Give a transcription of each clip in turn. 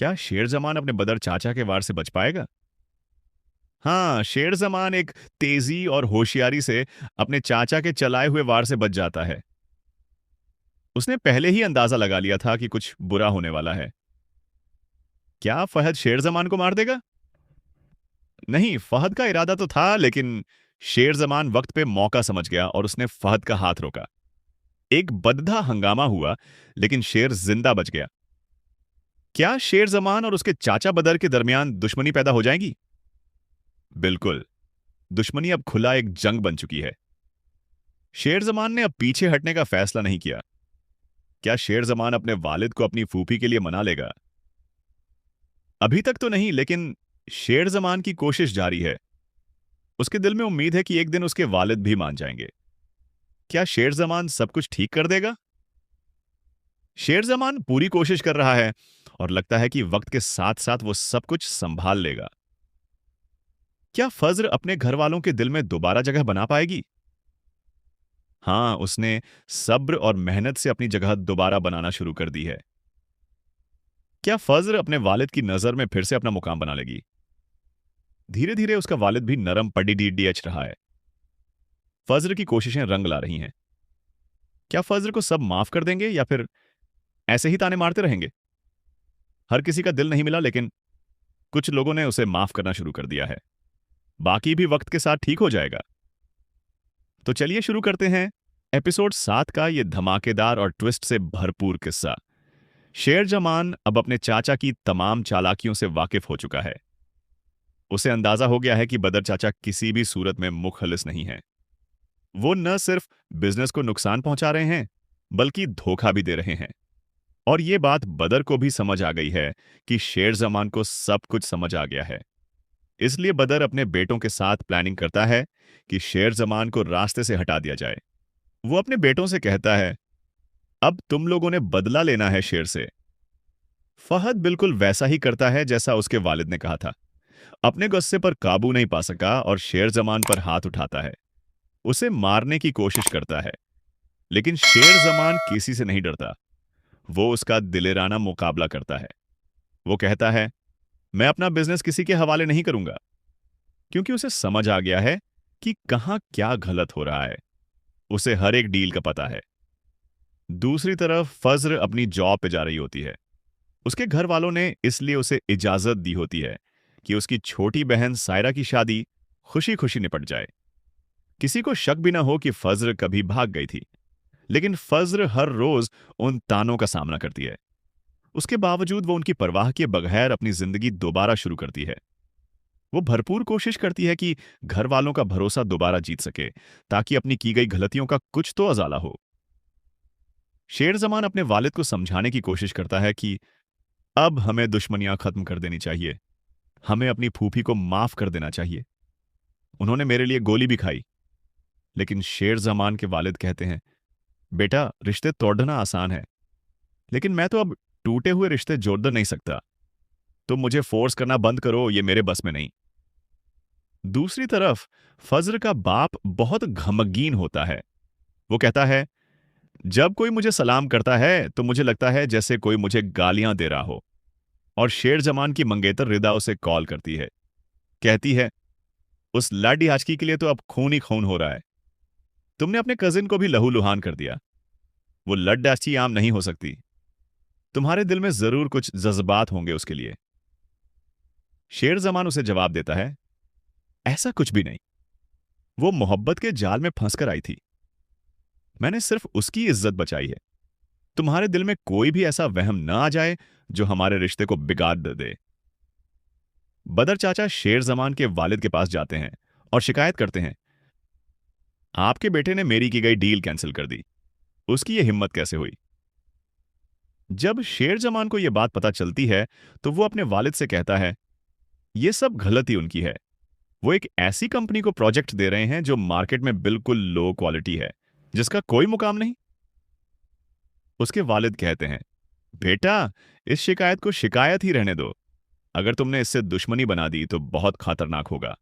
क्या शेर जमान अपने बदर चाचा के वार से बच पाएगा? हाँ, शेर जमान एक तेजी और होशियारी से अपने चाचा के चलाए हुए वार से बच जाता है। उसने पहले ही अंदाजा लगा लिया था कि कुछ बुरा होने वाला है। क्या फहद शेर जमान को मार देगा? नहीं, फहद का इरादा तो था, लेकिन शेर जमान वक्त पे मौका समझ गया और उसने फहद का हाथ रोका। एक बदधा हंगामा हुआ, लेकिन शेर जिंदा बच गया। क्या शेर जमान और उसके चाचा बदर के दरमियान दुश्मनी पैदा हो जाएगी? बिल्कुल। दुश्मनी अब खुला एक जंग बन चुकी है। शेर जमान ने अब पीछे हटने का फैसला नहीं किया। क्या शेर जमान अपने वालिद को अपनी फूफी के लिए मना लेगा? अभी तक तो नहीं, लेकिन शेर जमान की कोशिश जारी है। उसके दिल में उम्मीद है कि एक दिन उसके वालिद भी मान जाएंगे। क्या शेर जमान सब कुछ ठीक कर देगा? शेर जमान पूरी कोशिश कर रहा है और लगता है कि वक्त के साथ साथ वो सब कुछ संभाल लेगा। क्या फज्र अपने घर वालों के दिल में दोबारा जगह बना पाएगी? हाँ, उसने सब्र और मेहनत से अपनी जगह दोबारा बनाना शुरू कर दी है। क्या फज्र अपने वालिद की नजर में फिर से अपना मुकाम बना लेगी? धीरे धीरे उसका वालिद भी नरम पड़ी डीएच रहा है। फज्र की कोशिशें रंग ला रही हैं। क्या फज्र को सब माफ कर देंगे या फिर ऐसे ही ताने मारते रहेंगे? हर किसी का दिल नहीं मिला, लेकिन कुछ लोगों ने उसे माफ करना शुरू कर दिया है। बाकी भी वक्त के साथ ठीक हो जाएगा। तो चलिए शुरू करते हैं एपिसोड 7 का ये धमाकेदार और ट्विस्ट से भरपूर किस्सा। शेर जमान अब अपने चाचा की तमाम चालाकियों से वाकिफ हो चुका है। उसे अंदाजा हो गया है कि बदर चाचा किसी भी सूरत में मुखलिस नहीं है। वो न सिर्फ बिजनेस को नुकसान पहुंचा रहे हैं, बल्कि धोखा भी दे रहे हैं। और ये बात बदर को भी समझ आ गई है कि शेर जमान को सब कुछ समझ आ गया है। इसलिए बदर अपने बेटों के साथ प्लानिंग करता है कि शेर जमान को रास्ते से हटा दिया जाए। वो अपने बेटों से कहता है, अब तुम लोगों ने बदला लेना है शेर से। फहद बिल्कुल वैसा ही करता है जैसा उसके वालिद ने कहा था। अपने गुस्से पर काबू नहीं पा सका और शेर जमान पर हाथ उठाता है। उसे मारने की कोशिश करता है, लेकिन शेर जमान किसी से नहीं डरता। वो उसका दिलेराना मुकाबला करता है। वो कहता है, मैं अपना बिजनेस किसी के हवाले नहीं करूंगा, क्योंकि उसे समझ आ गया है कि कहां क्या गलत हो रहा है। उसे हर एक डील का पता है। दूसरी तरफ फज्र अपनी जॉब पे जा रही होती है। उसके घर वालों ने इसलिए उसे इजाजत दी होती है कि उसकी छोटी बहन सायरा की शादी खुशी खुशी निपट जाए। किसी को शक भी ना हो कि फज्र कभी भाग गई थी। लेकिन फज्र हर रोज उन तानों का सामना करती है। उसके बावजूद वो उनकी परवाह किए बगैर अपनी जिंदगी दोबारा शुरू करती है। वो भरपूर कोशिश करती है कि घर वालों का भरोसा दोबारा जीत सके, ताकि अपनी की गई गलतियों का कुछ तो अजाला हो। शेर जमान अपने वालिद को समझाने की कोशिश करता है कि अब हमें दुश्मनियां खत्म कर देनी चाहिए। हमें अपनी फूफी को माफ कर देना चाहिए। उन्होंने मेरे लिए गोली भी खाई। लेकिन शेर जमान के वालिद कहते हैं, बेटा, रिश्ते तोड़ना आसान है, लेकिन मैं तो अब टूटे हुए रिश्ते जोड़ नहीं सकता। तुम मुझे फोर्स करना बंद करो, ये मेरे बस में नहीं। दूसरी तरफ फज्र का बाप बहुत घमगीन होता है। वो कहता है, जब कोई मुझे सलाम करता है तो मुझे लगता है जैसे कोई मुझे गालियां दे रहा हो। और शेर जमान की मंगेतर रिदा उसे कॉल करती है। कहती है, उस लाडी आजकी के लिए तो अब खून ही खून हो रहा है। तुमने अपने कजिन को भी लहूलुहान कर दिया। वो लड्डाची आम नहीं हो सकती। तुम्हारे दिल में जरूर कुछ जज्बात होंगे उसके लिए। शेर जमान उसे जवाब देता है, ऐसा कुछ भी नहीं। वो मोहब्बत के जाल में फंस कर आई थी। मैंने सिर्फ उसकी इज्जत बचाई है। तुम्हारे दिल में कोई भी ऐसा वहम न आ जाए जो हमारे रिश्ते को बिगाड़ दे। बदर चाचा शेर जमान के वालिद के पास जाते हैं और शिकायत करते हैं, आपके बेटे ने मेरी की गई डील कैंसिल कर दी। उसकी यह हिम्मत कैसे हुई? जब शेर जमान को यह बात पता चलती है तो वो अपने वालिद से कहता है, यह सब गलती उनकी है। वो एक ऐसी कंपनी को प्रोजेक्ट दे रहे हैं जो मार्केट में बिल्कुल लो क्वालिटी है, जिसका कोई मुकाम नहीं। उसके वालिद कहते हैं, बेटा, इस शिकायत को शिकायत ही रहने दो। अगर तुमने इससे दुश्मनी बना दी तो बहुत खतरनाक होगा।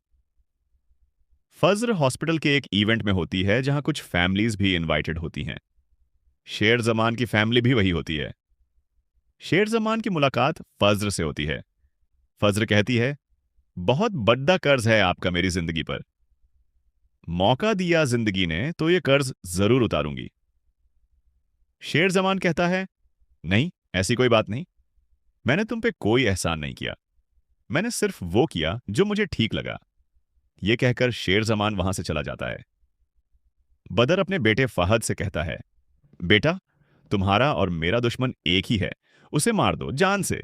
फज्र हॉस्पिटल के एक इवेंट में होती है जहां कुछ फैमिलीज भी इनवाइटेड होती हैं। शेर जमान की फैमिली भी वही होती है। शेर जमान की मुलाकात फज्र से होती है। फज्र कहती है, बहुत बड़ा कर्ज है आपका मेरी जिंदगी पर। मौका दिया जिंदगी ने तो ये कर्ज जरूर उतारूंगी। शेर जमान कहता है, नहीं, ऐसी कोई बात नहीं। मैंने तुम पे कोई एहसान नहीं किया। मैंने सिर्फ वो किया जो मुझे ठीक लगा। ये कहकर शेर जमान वहां से चला जाता है। बदर अपने बेटे फहद से कहता है, बेटा, तुम्हारा और मेरा दुश्मन एक ही है, उसे मार दो जान से।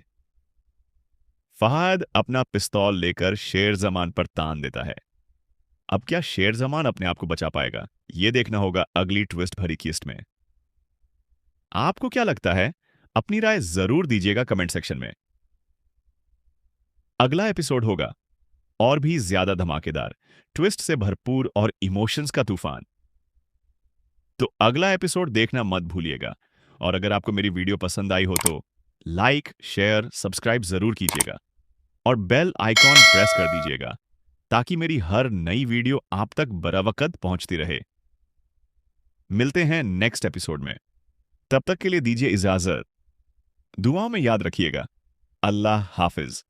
फहद अपना पिस्तौल लेकर शेर जमान पर तान देता है। अब क्या शेर जमान अपने आप को बचा पाएगा? यह देखना होगा अगली ट्विस्ट भरी किस्त में। आपको क्या लगता है? अपनी राय जरूर दीजिएगा कमेंट सेक्शन में। अगला एपिसोड होगा और भी ज्यादा धमाकेदार, ट्विस्ट से भरपूर और इमोशंस का तूफान। तो अगला एपिसोड देखना मत भूलिएगा। और अगर आपको मेरी वीडियो पसंद आई हो तो लाइक, शेयर, सब्सक्राइब जरूर कीजिएगा और बेल आइकॉन प्रेस कर दीजिएगा ताकि मेरी हर नई वीडियो आप तक बरावकत पहुंचती रहे। मिलते हैं नेक्स्ट एपिसोड में। तब तक के लिए दीजिए इजाजत। दुआओं में याद रखिएगा। अल्लाह हाफिज।